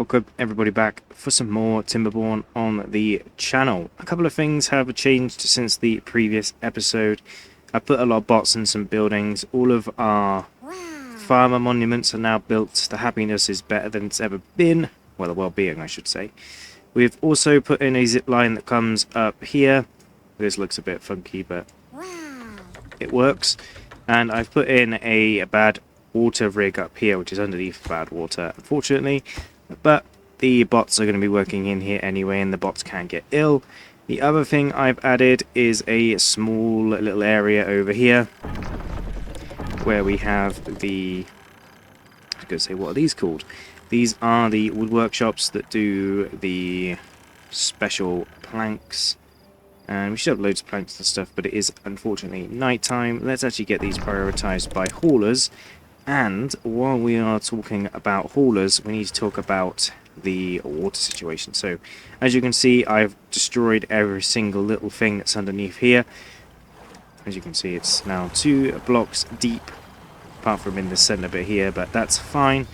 Welcome everybody back for some more Timberborn on the channel. A couple of things have changed since the previous episode. I put a lot of bots in some buildings. All of our farmer monuments are now built. The happiness is better than it's ever been. Well, the well-being, I should say. We've also put in a zip line that comes up here. This looks a bit funky, but it works. And I've put in a bad water rig up here, which is underneath bad water, unfortunately. But the bots are going to be working in here anyway, and the bots can't get ill. The other thing I've added is a small little area over here where we have the... I was going to say, what are these called? These are the wood workshops that do the special planks. And we should have loads of planks and stuff, but it is unfortunately nighttime. Let's actually get these prioritized by haulers. And while we are talking about haulers, we need to talk about the water situation. So, as you can see, I've destroyed every single little thing that's underneath here. As you can see, it's now 2 blocks deep, apart from in the center bit here, but that's fine.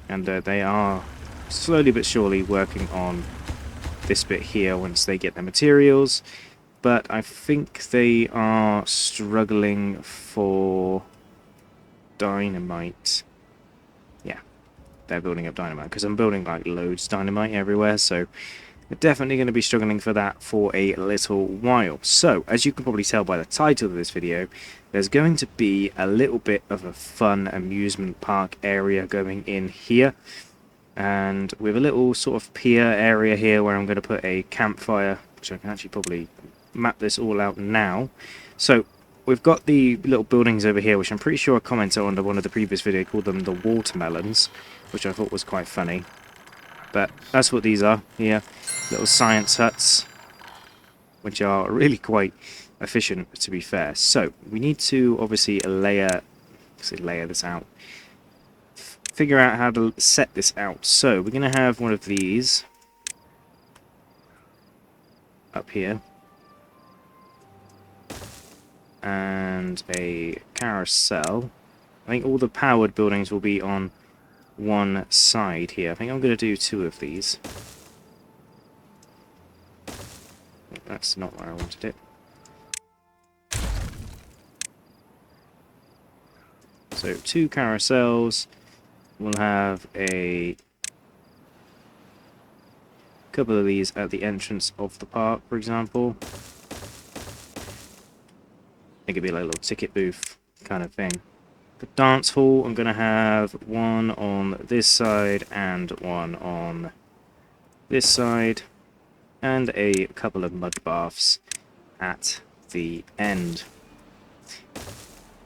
And they are slowly but surely working on this bit here once they get their materials. But I think they are struggling for dynamite. Yeah, they're building up dynamite because I'm building like loads of dynamite everywhere, so they're definitely going to be struggling for that for a little while. So as you can probably tell by the title of this video, there's going to be a little bit of a fun amusement park area going in here, and with a little sort of pier area here where I'm going to put a campfire, which I can actually probably map this all out now. So we've got the little buildings over here, which I'm pretty sure I commented on one of the previous videos, called them the watermelons, which I thought was quite funny. But that's what these are here, little science huts, which are really quite efficient, to be fair. So we need to obviously layer this out, figure out how to set this out. So we're going to have one of these up here, and a carousel. I think all the powered buildings will be on one side here. I think I'm going to do 2 of these. That's not where I wanted it. So 2 carousels. We'll have a couple of these at the entrance of the park, for example. It could be like a little ticket booth kind of thing. The dance hall, I'm going to have one on this side and one on this side, and a couple of mud baths at the end,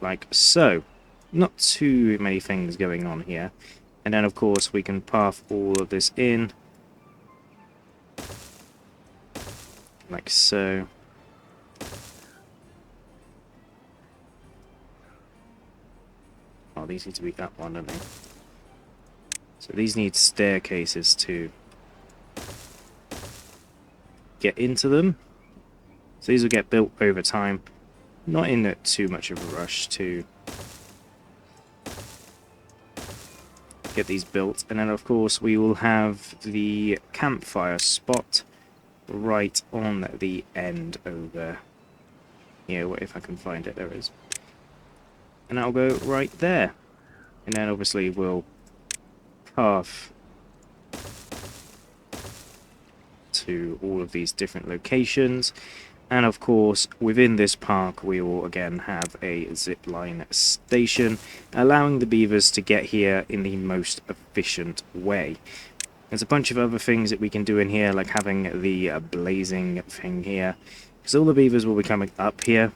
like so. Not too many things going on here. And then of course we can path all of this in like so. Oh, these need to be up one, don't they? So these need staircases to get into them. So these will get built over time. Not in too much of a rush to get these built. And then of course we will have the campfire spot right on the end over here. If I can find it, there it is. And that'll go right there. And then obviously we'll path to all of these different locations. And of course within this park we will again have a zipline station, allowing the beavers to get here in the most efficient way. There's a bunch of other things that we can do in here, like having the blazing thing here, because all the beavers will be coming up here.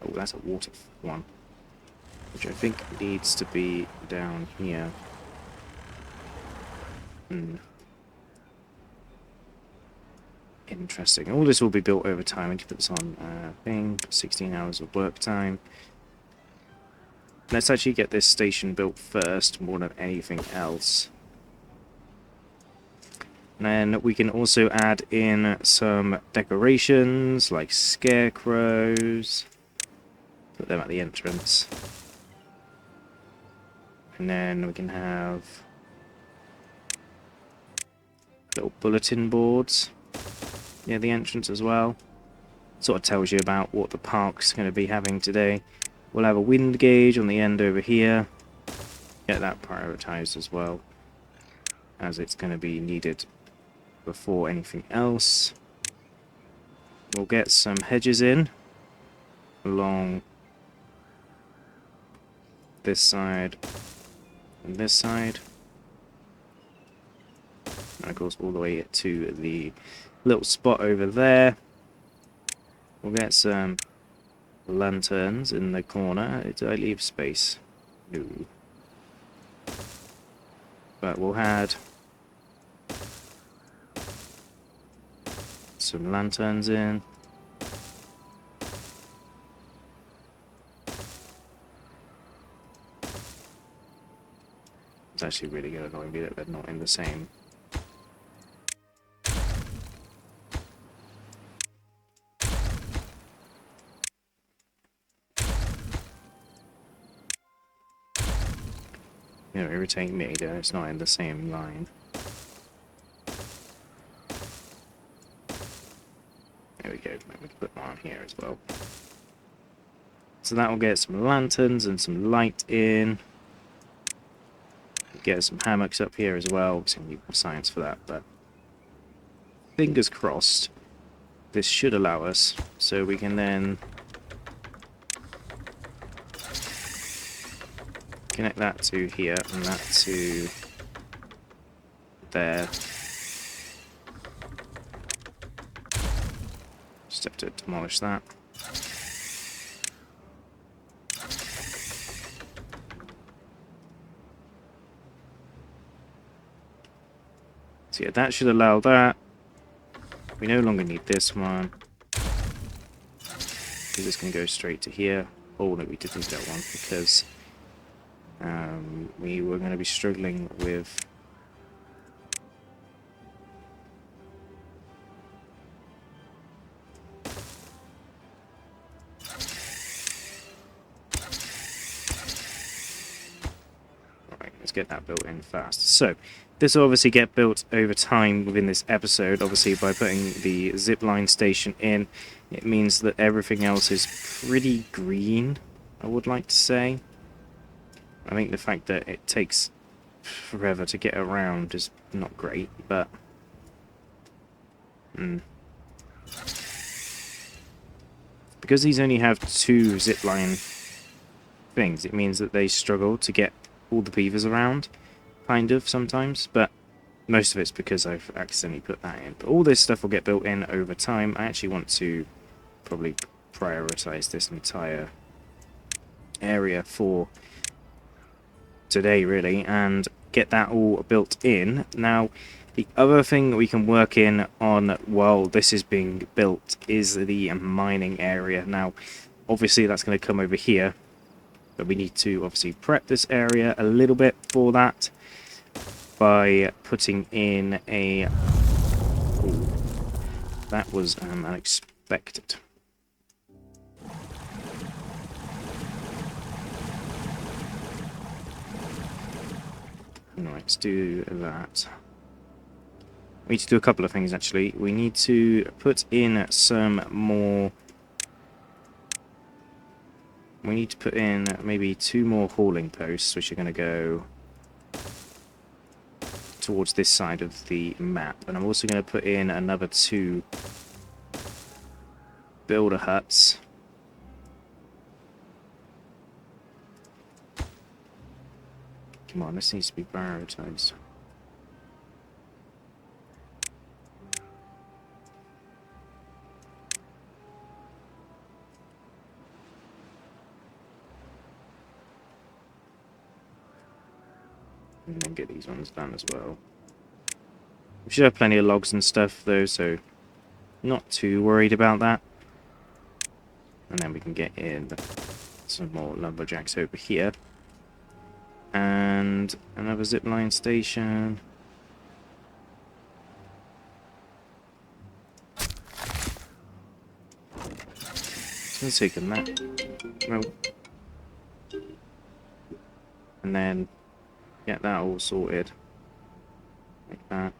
Oh, that's a water one, which I think needs to be down here. Interesting. All this will be built over time. I need to put this on thing. 16 hours of work time. Let's actually get this station built first, more than anything else. And then we can also add in some decorations, like scarecrows. Put them at the entrance. And then we can have little bulletin boards near the entrance as well. Sort of tells you about what the park's going to be having today. We'll have a wind gauge on the end over here. Get that prioritized as well, as it's going to be needed before anything else. We'll get some hedges in along this side and this side. And of course all the way to the little spot over there. We'll get some lanterns in the corner. Did I leave space? No. But we'll add some lanterns in. It's actually really going to annoy me that they're not in the same. You know, irritate me that it's not in the same line. There we go. Maybe we can put one on here as well. So that will get some lanterns and some light in. Get some hammocks up here as well. Obviously, we need more science for that, but fingers crossed. This should allow us, so we can then connect that to here and that to there. Just have to demolish that. So yeah, that should allow that. We no longer need this one. We're just going to go straight to here. Oh no, we did need that one because we were going to be struggling with let's get that built in fast. So this will obviously get built over time within this episode. Obviously by putting the zipline station in, it means that everything else is pretty green, I would like to say. I think the fact that it takes forever to get around is not great, but because these only have 2 zipline things, it means that they struggle to get all the beavers around, kind of, sometimes, but most of it's because I've accidentally put that in. But all this stuff will get built in over time. I actually want to probably prioritize this entire area for today, really, and get that all built in. Now, the other thing that we can work in on while this is being built is the mining area. Now, obviously that's going to come over here, but we need to obviously prep this area a little bit for that by putting in a... Ooh, that was unexpected. Right, let's do that. We need to do a couple of things, actually. We need to put in some more... We need to put in maybe 2 more hauling posts, which are going to go towards this side of the map. And I'm also going to put in another 2 builder huts. Come on, this needs to be prioritized. And then get these ones done as well. We should have plenty of logs and stuff though, so not too worried about that. And then we can get in some more lumberjacks over here. And another zipline station. It's going to take a map. Well, and then get that all sorted like that.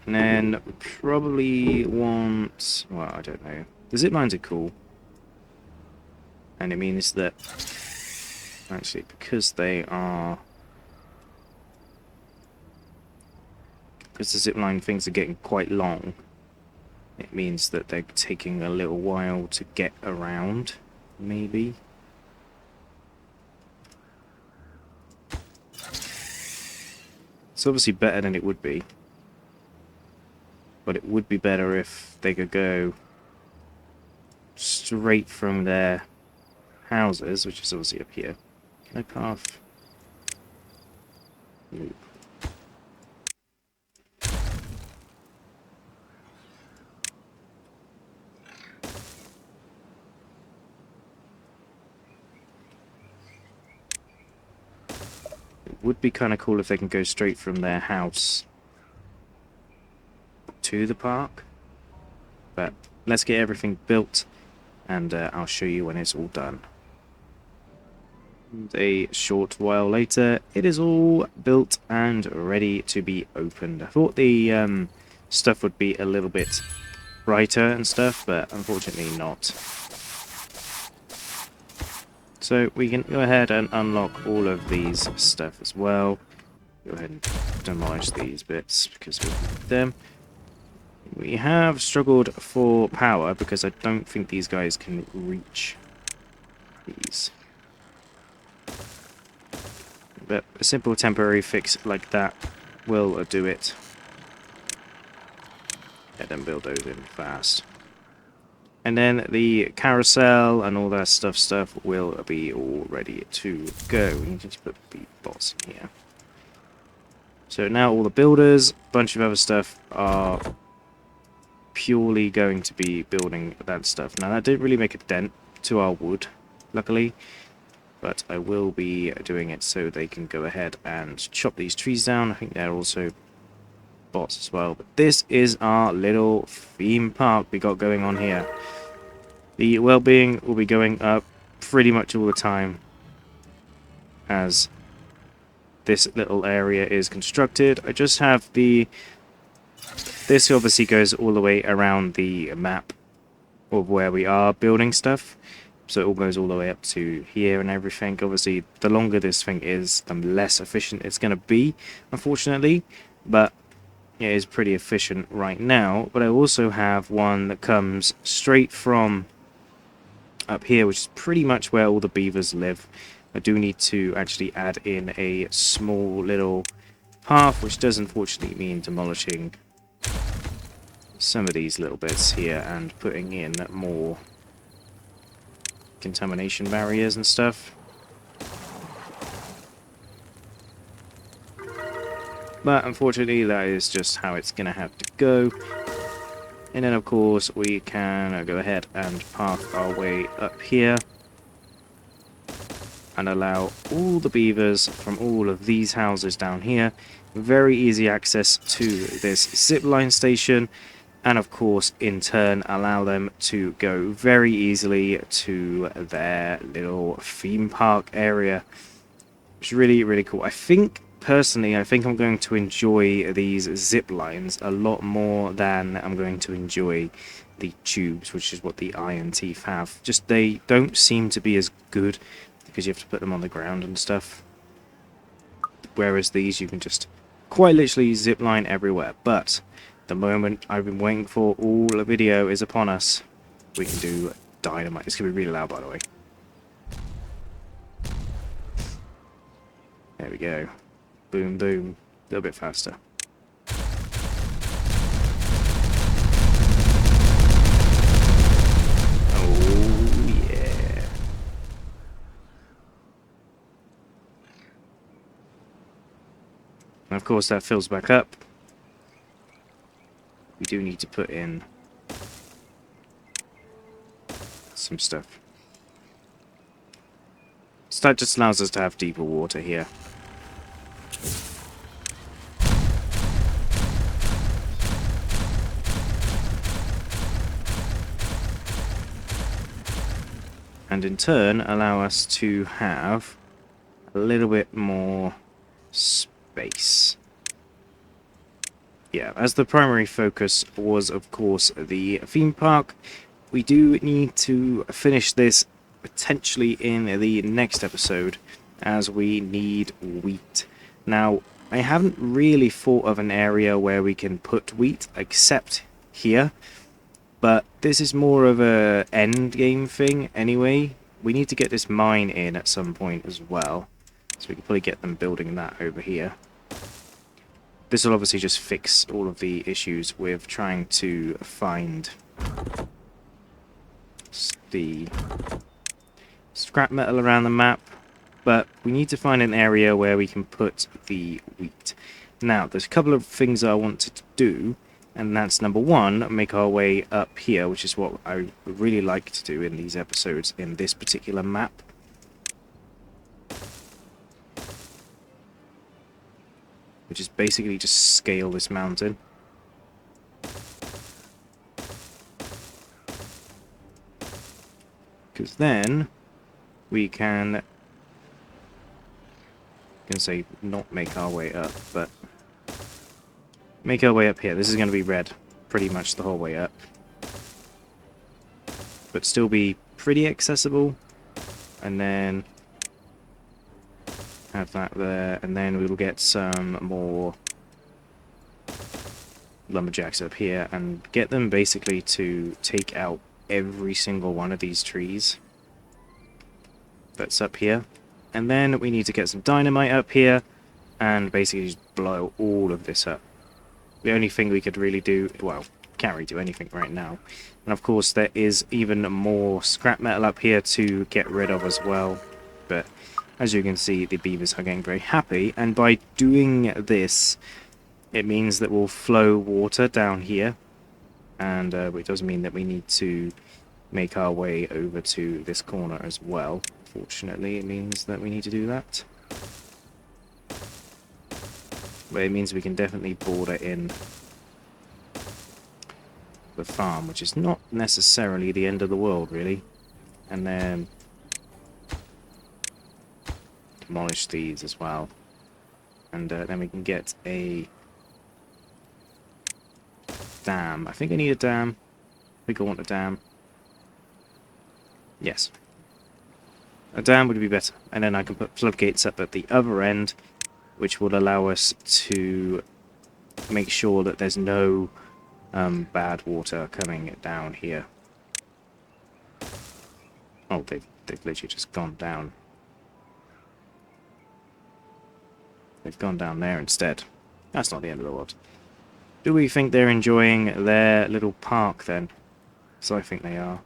And then probably want... Well, I don't know. The zip lines are cool. And it means that... Actually, because they are... Because the zip line things are getting quite long, it means that they're taking a little while to get around, maybe. It's obviously better than it would be. But it would be better if they could go straight from their houses, which is obviously up here. Can I path? Nope. It would be kind of cool if they can go straight from their house to the park. But let's get everything built, and I'll show you when it's all done. And a short while later, it is all built and ready to be opened. I thought the stuff would be a little bit brighter and stuff, but unfortunately not. So we can go ahead and unlock all of these stuff as well. Go ahead and demolish these bits because we need them. We have struggled for power because I don't think these guys can reach these. But a simple temporary fix like that will do it. Get them build those in fast. And then the carousel and all that stuff will be all ready to go. We need to put the bots in here. So now all the builders, a bunch of other stuff are purely going to be building that stuff. Now that didn't really make a dent to our wood, luckily. But I will be doing it so they can go ahead and chop these trees down. I think they're also bots as well. But this is our little theme park we got going on here. The well-being will be going up pretty much all the time as this little area is constructed. I just have the... This obviously goes all the way around the map of where we are building stuff. So it all goes all the way up to here and everything. Obviously, the longer this thing is, the less efficient it's going to be, unfortunately. But it is pretty efficient right now. But I also have one that comes straight from up here, which is pretty much where all the beavers live. I do need to actually add in a small little path, which does unfortunately mean demolishing some of these little bits here and putting in more contamination barriers and stuff. But unfortunately that is just how it's gonna have to go. And then of course we can go ahead and path our way up here and allow all the beavers from all of these houses down here very easy access to this zipline station. And of course, in turn, allow them to go very easily to their little theme park area. Which is really, really cool. I think, personally, I think I'm going to enjoy these zip lines a lot more than I'm going to enjoy the tubes, which is what the Iron Teeth have. Just, they don't seem to be as good because you have to put them on the ground and stuff. Whereas these, you can just quite literally zip line everywhere. But the moment I've been waiting for all the video is upon us. We can do dynamite. It's going to be really loud, by the way. There we go. Boom, boom. A little bit faster. Oh, yeah. And of course, that fills back up. We do need to put in some stuff. So that just allows us to have deeper water here. And in turn, allow us to have a little bit more space. yeah, as the primary focus was, of course, the theme park, we do need to finish this potentially in the next episode, as we need wheat. Now, I haven't really thought of an area where we can put wheat, except here, but this is more of a end game thing anyway. We need to get this mine in at some point as well, so we can probably get them building that over here. This will obviously just fix all of the issues with trying to find the scrap metal around the map, but we need to find an area where we can put the wheat. Now, there's a couple of things I wanted to do, and that's number one, make our way up here, which is what I really like to do in these episodes in this particular map. Which is basically just scale this mountain. Because then we can say not make our way up, but make our way up here. This is going to be red pretty much the whole way up, but still be pretty accessible. And then have that there, and then we will get some more lumberjacks up here and get them basically to take out every single one of these trees that's up here. And then we need to get some dynamite up here and basically just blow all of this up. The only thing we could really do, well, can't really do anything right now. And of course there is even more scrap metal up here to get rid of as well, but as you can see, the beavers are getting very happy, and by doing this, it means that we'll flow water down here, and it does mean that we need to make our way over to this corner as well. Fortunately, it means that we need to do that. But it means we can definitely border in the farm, which is not necessarily the end of the world, really. And then demolish these as well, and then we can get a dam. I think I need a dam. I think I want a dam. Yes, a dam would be better, and then I can put floodgates up at the other end, which will allow us to make sure that there's no bad water coming down here. Oh, they've literally just gone down. They've gone down there instead. That's not the end of the world. Do we think they're enjoying their little park then? So I think they are.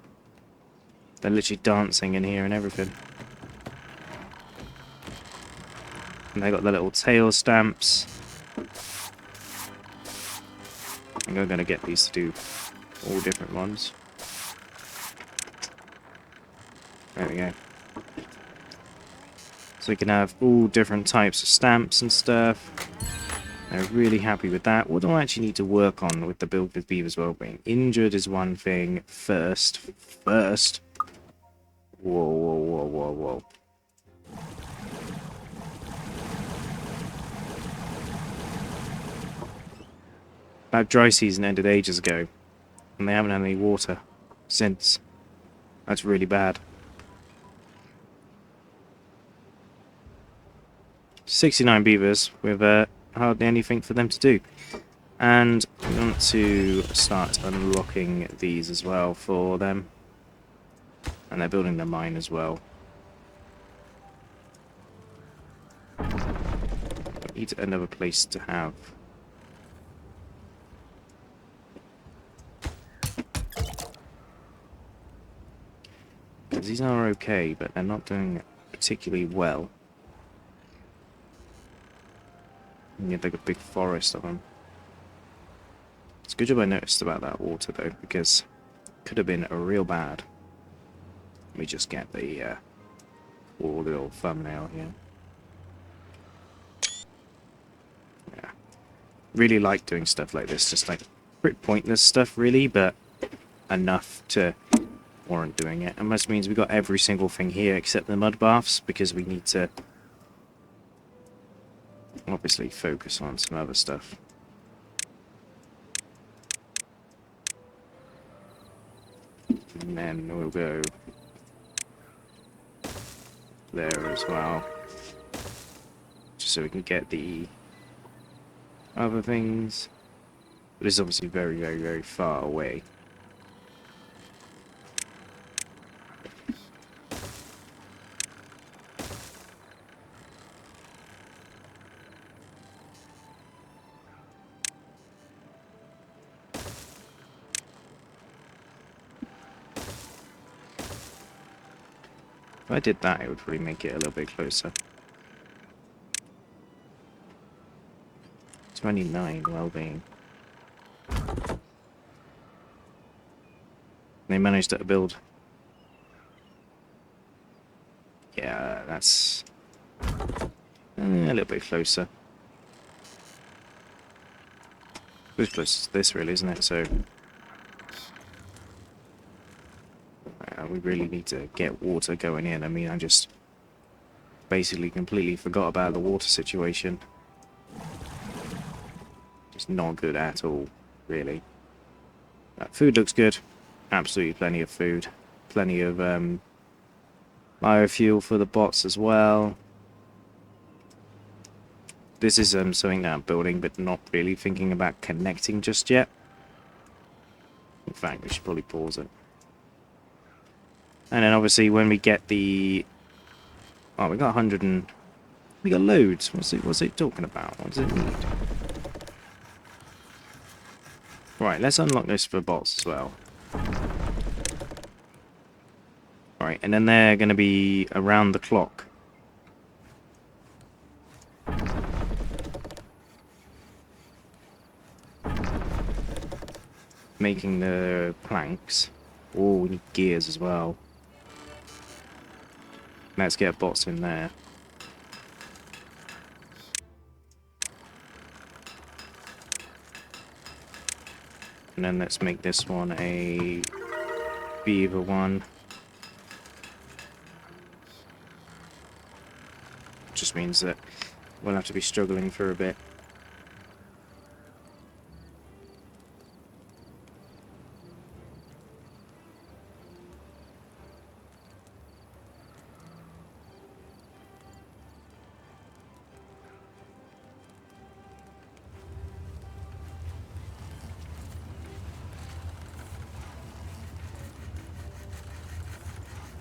They're literally dancing in here and everything. And they got their little tail stamps. And I'm going to get these to do all different ones. There we go. So we can have all different types of stamps and stuff. They're really happy with that. What do I actually need to work on with the build with beavers well-being? Injured is one thing. First. Whoa. That dry season ended ages ago, and they haven't had any water since. That's really bad. 69 beavers with hardly anything for them to do. And we want to start unlocking these as well for them. And they're building the mine as well. We need another place to have. Because these are okay, but they're not doing particularly well. And you have like a big forest of them. It's a good job I noticed about that water though, because it could have been a real bad. Let me just get the little thumbnail here. Yeah, really like doing stuff like this, just like pretty pointless stuff really, but enough to warrant doing it. And that means we got every single thing here except the mud baths, because we need to obviously focus on some other stuff. And then we'll go there as well. Just so we can get the other things. But it's obviously very, very, very far away. If I did that, it would probably make it a little bit closer. 29 well-being. They managed to build. Yeah, that's a little bit closer. It's close to this, really, isn't it? So we really need to get water going in. I mean, I just basically completely forgot about the water situation. Just not good at all, really. Food looks good. Absolutely plenty of food. Plenty of biofuel for the bots as well. This is something that I'm building, but not really thinking about connecting just yet. In fact, we should probably pause it. And then obviously when we get the... Oh, we got 100 and... We got loads. What's it talking about? What does it need? Right, let's unlock this for bots as well. Alright, and then they're going to be around the clock. Making the planks. Oh, we need gears as well. Let's get bots in there. And then let's make this one a beaver one. Just means that we'll have to be struggling for a bit.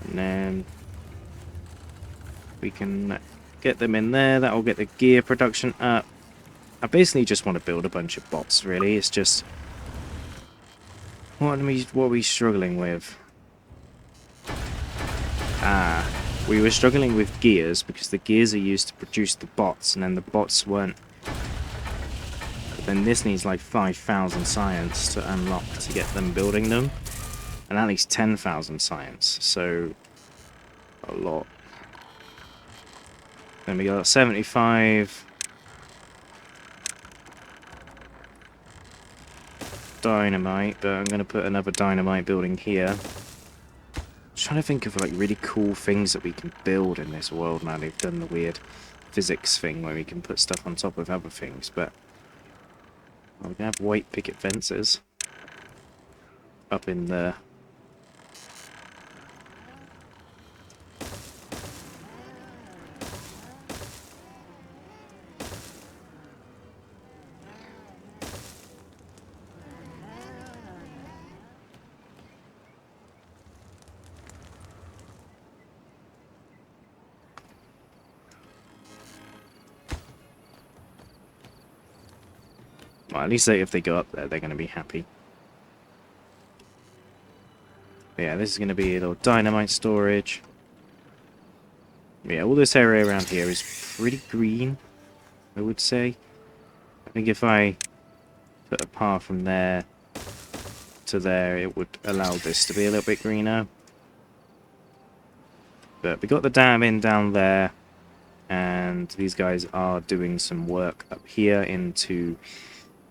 And then we can get them in there. That'll get the gear production up. I basically just want to build a bunch of bots, really. It's just... What are we struggling with? We were struggling with gears because the gears are used to produce the bots, and then the bots weren't... But then this needs like 5,000 science to unlock to get them building them. And at least 10,000 science, so... A lot. Then we got 75 dynamite, but I'm going to put another dynamite building here. Just trying to think of like really cool things that we can build in this world now. They've done the weird physics thing where we can put stuff on top of other things, but we're going to have white picket fences up in there. Well, at least if they go up there, they're going to be happy. But yeah, this is going to be a little dynamite storage. Yeah, all this area around here is pretty green, I would say. I think if I put a path from there to there, it would allow this to be a little bit greener. But we got the dam in down there, and these guys are doing some work up here into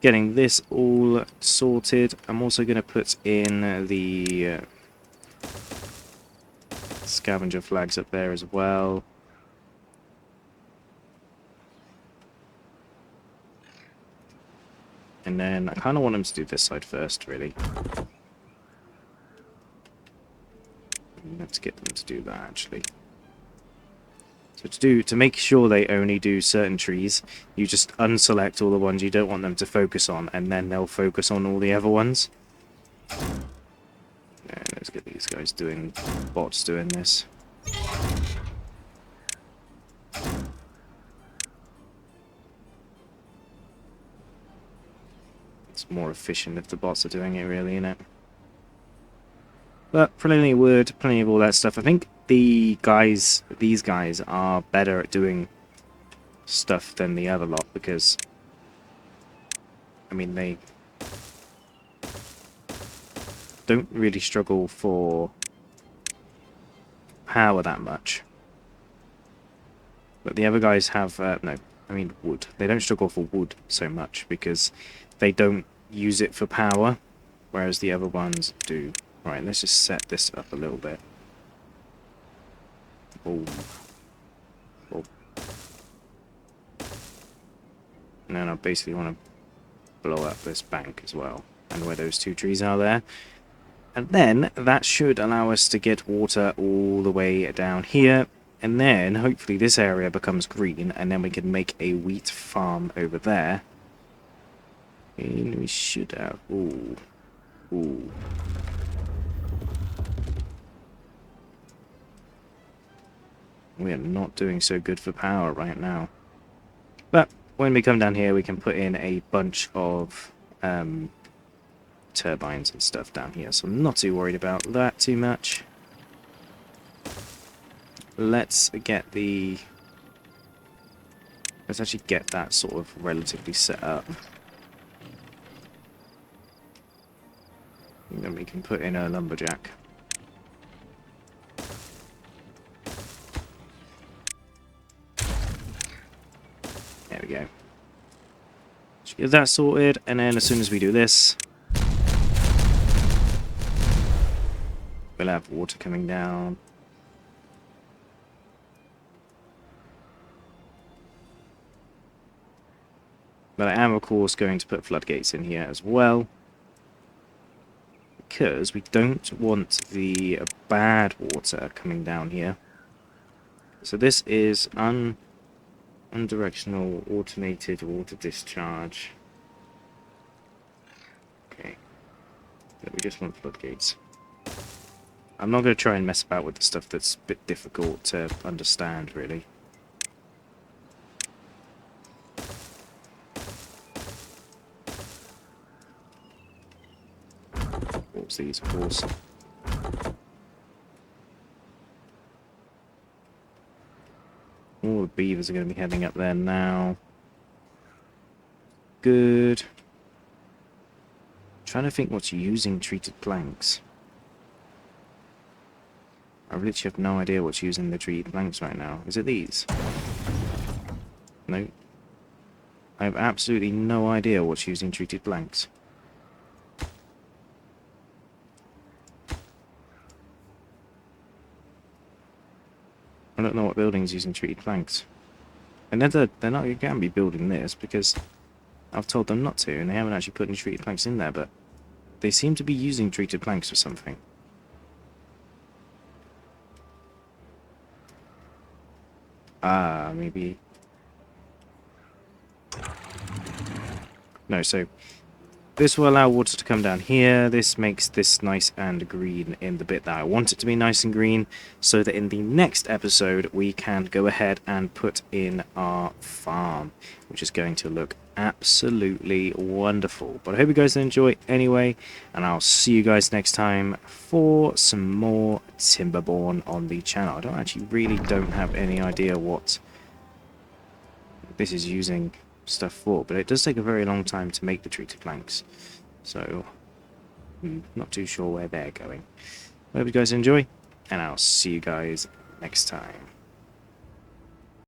getting this all sorted. I'm also going to put in the scavenger flags up there as well. And then I kind of want them to do this side first, really. Let's get them to do that, actually. So to make sure they only do certain trees, you just unselect all the ones you don't want them to focus on, and then they'll focus on all the other ones. Yeah, let's get these guys doing, bots doing this. It's more efficient if the bots are doing it, really, isn't it? But plenty of wood, plenty of all that stuff. I think these guys are better at doing stuff than the other lot, because I mean, they don't really struggle for power that much. But the other guys have, no, I mean wood. They don't struggle for wood so much because they don't use it for power, whereas the other ones do. Right, let's just set this up a little bit. Oh. Oh. And then I basically want to blow up this bank as well, and where those two trees are there. And then that should allow us to get water all the way down here, and then hopefully this area becomes green, and then we can make a wheat farm over there. And we should have... Ooh. Ooh. We are not doing so good for power right now. But when we come down here, we can put in a bunch of turbines and stuff down here. So I'm not too worried about that too much. Let's get the... Let's actually get that sort of relatively set up. And then we can put in a lumberjack. There we go. Should get that sorted, and then as soon as we do this, we'll have water coming down. But I am, of course, going to put floodgates in here as well, because we don't want the bad water coming down here. So this is undirectional automated water discharge. Okay. But we just want floodgates. I'm not going to try and mess about with the stuff that's a bit difficult to understand, really. What's these, of course. All the beavers are going to be heading up there now. Good. Trying to think what's using treated planks. I literally have no idea what's using the treated planks right now. Is it these? No. I have absolutely no idea what's using treated planks. I don't know what building's using treated planks. And they're not going to be building this because I've told them not to, and they haven't actually put any treated planks in there, but they seem to be using treated planks for something. Ah, maybe... No, so this will allow water to come down here. This makes this nice and green in the bit that I want it to be nice and green, so that in the next episode we can go ahead and put in our farm, which is going to look absolutely wonderful. But I hope you guys enjoy anyway, and I'll see you guys next time for some more Timberborn on the channel. I really don't have any idea what this is using stuff for, but it does take a very long time to make the treated planks, so I'm not too sure where they're going. I hope you guys enjoy, and I'll see you guys next time.